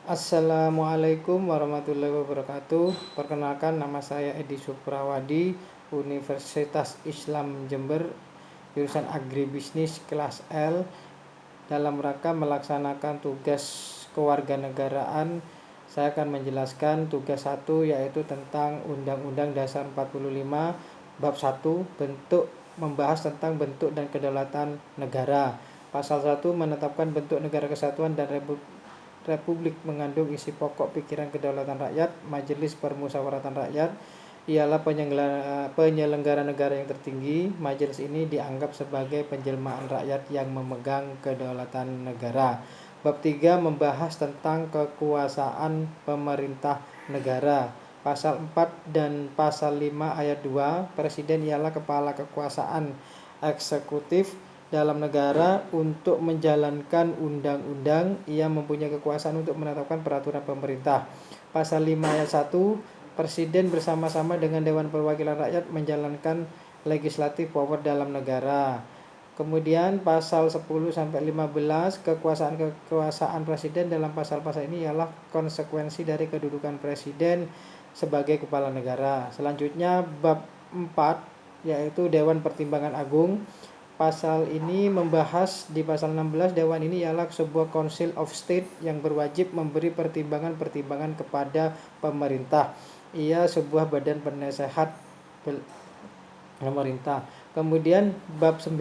Assalamualaikum warahmatullahi wabarakatuh. Perkenalkan, nama saya Edi Suprawadi, Universitas Islam Jember, jurusan Agribisnis kelas L. Dalam rangka melaksanakan tugas kewarganegaraan, saya akan menjelaskan tugas 1, yaitu tentang Undang-Undang Dasar 45 bab 1, membahas tentang bentuk dan kedaulatan negara. Pasal 1 menetapkan bentuk negara kesatuan dan Republik mengandung isi pokok pikiran kedaulatan rakyat. Majelis Permusyawaratan Rakyat ialah penyelenggara negara yang tertinggi. Majelis ini dianggap sebagai penjelmaan rakyat yang memegang kedaulatan negara. Bab 3 membahas tentang kekuasaan pemerintah negara. Pasal 4 dan pasal 5 ayat 2, Presiden ialah kepala kekuasaan eksekutif dalam negara untuk menjalankan undang-undang. Ia mempunyai kekuasaan untuk menetapkan peraturan pemerintah. Pasal 5 ayat 1, Presiden bersama-sama dengan Dewan Perwakilan Rakyat menjalankan legislative power dalam negara. Kemudian pasal 10 sampai 15, kekuasaan presiden dalam pasal-pasal ini ialah konsekuensi dari kedudukan presiden sebagai kepala negara. Selanjutnya bab 4, yaitu Dewan Pertimbangan Agung. Pasal ini membahas di pasal 16, Dewan ini ialah sebuah Council of State yang berwajib memberi pertimbangan-pertimbangan kepada pemerintah. Ia sebuah badan penasehat pemerintah. Kemudian bab 9,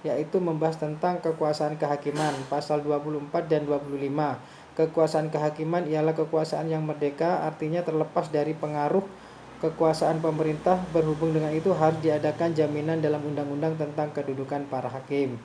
yaitu membahas tentang kekuasaan kehakiman. Pasal 24 dan 25. Kekuasaan kehakiman ialah kekuasaan yang merdeka, artinya terlepas dari pengaruh kekuasaan pemerintah. Berhubung dengan itu harus diadakan jaminan dalam undang-undang tentang kedudukan para hakim.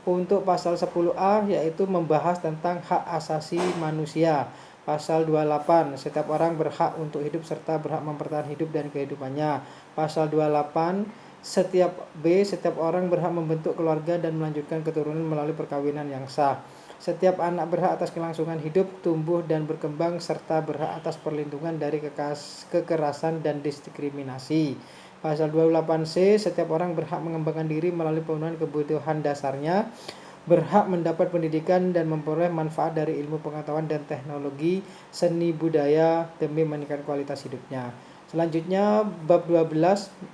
Untuk pasal 10A, yaitu membahas tentang hak asasi manusia. Pasal 28, setiap orang berhak untuk hidup serta berhak mempertahankan hidup dan kehidupannya. Pasal 28 setiap orang berhak membentuk keluarga dan melanjutkan keturunan melalui perkawinan yang sah. Setiap anak berhak atas kelangsungan hidup, tumbuh dan berkembang, serta berhak atas perlindungan dari kekerasan dan diskriminasi. Pasal 28C, setiap orang berhak mengembangkan diri melalui pemenuhan kebutuhan dasarnya, berhak mendapat pendidikan dan memperoleh manfaat dari ilmu pengetahuan dan teknologi, seni budaya demi meningkatkan kualitas hidupnya. Selanjutnya bab 12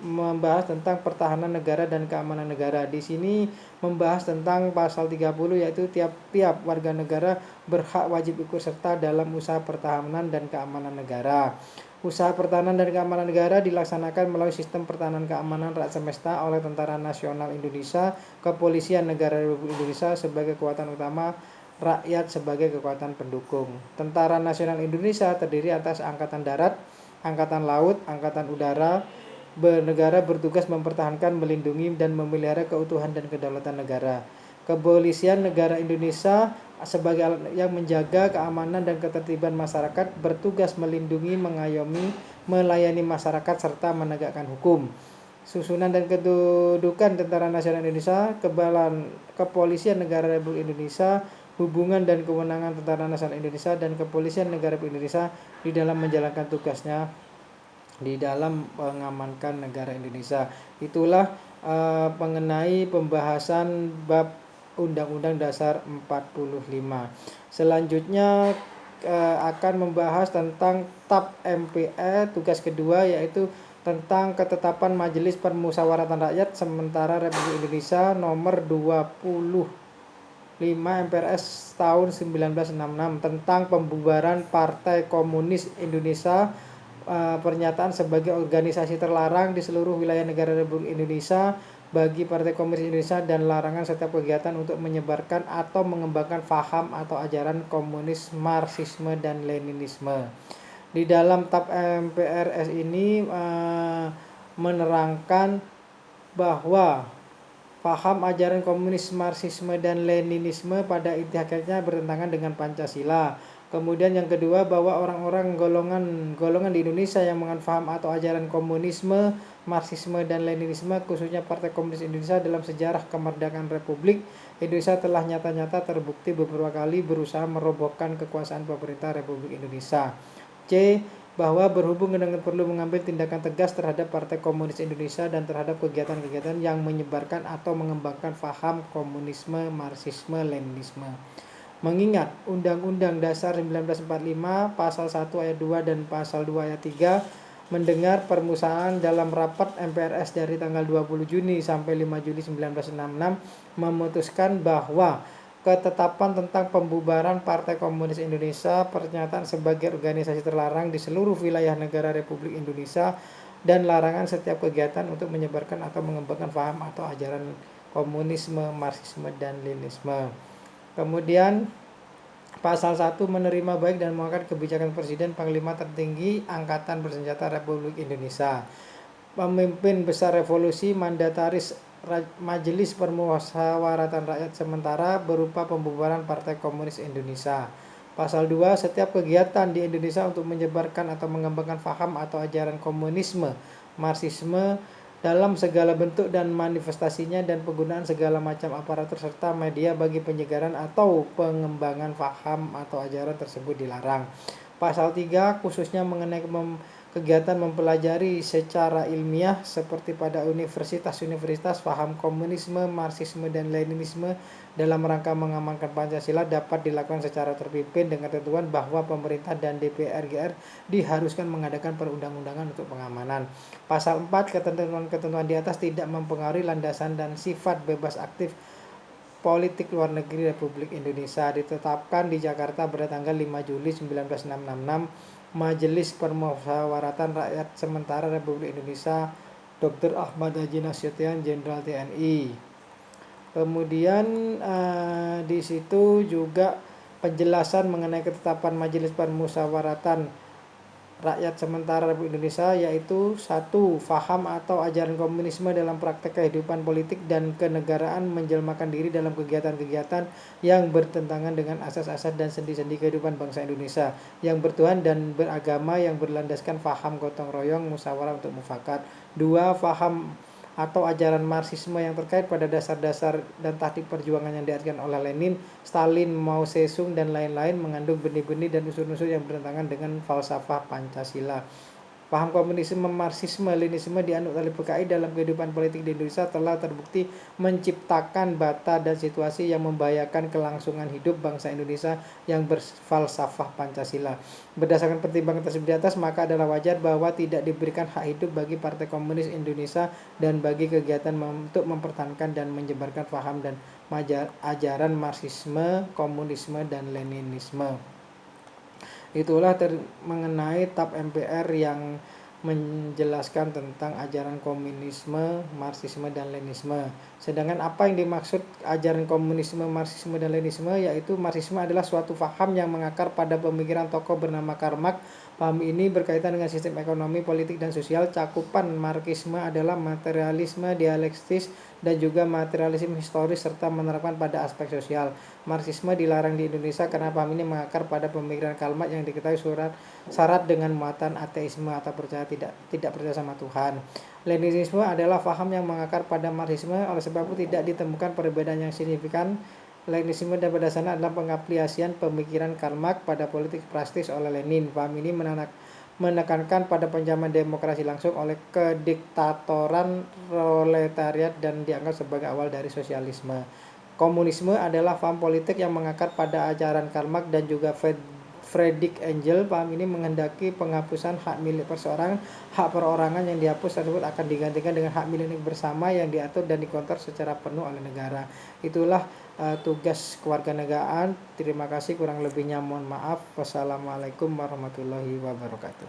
membahas tentang pertahanan negara dan keamanan negara. Di sini membahas tentang pasal 30, yaitu tiap-tiap warga negara berhak wajib ikut serta dalam usaha pertahanan dan keamanan negara. Usaha pertahanan dan keamanan negara dilaksanakan melalui sistem pertahanan keamanan rakyat semesta oleh Tentara Nasional Indonesia, Kepolisian Negara Republik Indonesia sebagai kekuatan utama, rakyat sebagai kekuatan pendukung. Tentara Nasional Indonesia terdiri atas Angkatan Darat, Angkatan Laut, Angkatan Udara. Negara bertugas mempertahankan, melindungi, dan memelihara keutuhan dan kedaulatan negara. Kepolisian Negara Indonesia sebagai alat yang menjaga keamanan dan ketertiban masyarakat, bertugas melindungi, mengayomi, melayani masyarakat, serta menegakkan hukum. Susunan dan kedudukan Tentara Nasional Indonesia, Kepolisian Negara Republik Indonesia, hubungan dan kewenangan Tentara Nasional Indonesia dan Kepolisian Negara Republik Indonesia di dalam menjalankan tugasnya di dalam mengamankan negara Indonesia. Itulah mengenai pembahasan bab Undang-Undang Dasar 45. Selanjutnya akan membahas tentang TAP MPR, tugas kedua, yaitu tentang ketetapan Majelis Permusyawaratan Rakyat Sementara Republik Indonesia nomor 25 MPRS tahun 1966 tentang pembubaran Partai Komunis Indonesia. Pernyataan sebagai organisasi terlarang di seluruh wilayah negara Republik Indonesia bagi Partai Komunis Indonesia dan larangan setiap kegiatan untuk menyebarkan atau mengembangkan paham atau ajaran komunis, Marxisme dan Leninisme. Di dalam TAP MPRS ini menerangkan bahwa paham ajaran komunis, Marxisme dan Leninisme pada inti hakikatnya bertentangan dengan Pancasila. Kemudian yang kedua, bahwa orang-orang golongan di Indonesia yang menganut paham atau ajaran komunisme, Marxisme dan Leninisme, khususnya Partai Komunis Indonesia, dalam sejarah kemerdekaan Republik Indonesia telah nyata-nyata terbukti beberapa kali berusaha merobohkan kekuasaan pemerintah Republik Indonesia. C. Bahwa berhubung dengan perlu mengambil tindakan tegas terhadap Partai Komunis Indonesia dan terhadap kegiatan-kegiatan yang menyebarkan atau mengembangkan paham komunisme, Marxisme, Leninisme. Mengingat Undang-Undang Dasar 1945 Pasal 1 Ayat 2 dan Pasal 2 Ayat 3 mendengar permusahan dalam rapat MPRS dari tanggal 20 Juni sampai 5 Juli 1966 memutuskan bahwa ketetapan tentang pembubaran Partai Komunis Indonesia, pernyataan sebagai organisasi terlarang di seluruh wilayah negara Republik Indonesia, dan larangan setiap kegiatan untuk menyebarkan atau mengembangkan paham atau ajaran komunisme, marxisme, dan leninisme. Kemudian Pasal 1 menerima baik dan menguatkan kebijakan Presiden Panglima Tertinggi Angkatan Bersenjata Republik Indonesia, pemimpin besar revolusi, mandataris Majelis Permusyawaratan Rakyat sementara berupa pembubaran Partai Komunis Indonesia. Pasal 2, setiap kegiatan di Indonesia untuk menyebarkan atau mengembangkan paham atau ajaran komunisme, marxisme dalam segala bentuk dan manifestasinya, dan penggunaan segala macam aparatur serta media bagi penyegaran atau pengembangan paham atau ajaran tersebut dilarang. Pasal 3 khususnya mengenai kegiatan mempelajari secara ilmiah seperti pada universitas-universitas paham komunisme, marxisme, dan leninisme dalam rangka mengamankan Pancasila dapat dilakukan secara terpimpin dengan ketentuan bahwa pemerintah dan DPR GR diharuskan mengadakan perundang-undangan untuk pengamanan. Pasal 4, ketentuan-ketentuan di atas tidak mempengaruhi landasan dan sifat bebas aktif politik luar negeri Republik Indonesia. Ditetapkan di Jakarta pada tanggal 5 Juli 1966, Majelis Permusyawaratan Rakyat Sementara Republik Indonesia, Dr. Ahmad Haji Nasution, Jenderal TNI. Kemudian di situ juga penjelasan mengenai ketetapan Majelis Permusyawaratan Rakyat Sementara Republik Indonesia, yaitu 1. Faham atau ajaran komunisme dalam praktek kehidupan politik dan kenegaraan menjelmakan diri dalam kegiatan-kegiatan yang bertentangan dengan asas-asas dan sendi-sendi kehidupan bangsa Indonesia yang bertuhan dan beragama yang berlandaskan faham gotong royong musyawarah untuk mufakat. 2. Faham atau ajaran Marxisme yang terkait pada dasar-dasar dan taktik perjuangan yang diartikan oleh Lenin, Stalin, Mao Zedong, dan lain-lain, mengandung benih-benih dan unsur-unsur yang bertentangan dengan falsafah Pancasila. Paham komunisme, marxisme, leninisme dianut oleh PKI dalam kehidupan politik di Indonesia telah terbukti menciptakan bata dan situasi yang membahayakan kelangsungan hidup bangsa Indonesia yang berfalsafah Pancasila. Berdasarkan pertimbangan tersebut di atas, maka adalah wajar bahwa tidak diberikan hak hidup bagi Partai Komunis Indonesia dan bagi kegiatan untuk mempertahankan dan menyebarkan paham dan ajaran marxisme, komunisme, dan leninisme. Itulah mengenai TAP MPR yang menjelaskan tentang ajaran komunisme, marxisme, dan leninisme. Sedangkan apa yang dimaksud ajaran komunisme, marxisme, dan leninisme, yaitu marxisme adalah suatu paham yang mengakar pada pemikiran tokoh bernama Karl Marx. Paham ini berkaitan dengan sistem ekonomi, politik, dan sosial. Cakupan marxisme adalah materialisme dialektis dan juga materialisme historis serta menerapkan pada aspek sosial. Marxisme dilarang di Indonesia karena paham ini mengakar pada pemikiran Karl Marx yang diketahui syarat dengan muatan ateisme atau tidak percaya sama Tuhan. Leninisme adalah paham yang mengakar pada Marxisme, oleh sebab itu tidak ditemukan perbedaan yang signifikan. Leninisme dan pada dasarnya adalah pengaplikasian pemikiran Karl Marx pada politik praktis oleh Lenin. Paham ini menekankan pada penjaman demokrasi langsung oleh kediktatoran proletariat dan dianggap sebagai awal dari sosialisme. Komunisme adalah paham politik yang mengakar pada ajaran Karl Marx dan juga Friedrich Engels. Paham ini menghendaki penghapusan hak milik perseorangan. Hak perorangan yang dihapus tersebut akan digantikan dengan hak milik bersama yang diatur dan dikontrol secara penuh oleh negara. Itulah tugas kewarganegaraan. Terima kasih, kurang lebihnya mohon maaf. Wassalamualaikum warahmatullahi wabarakatuh.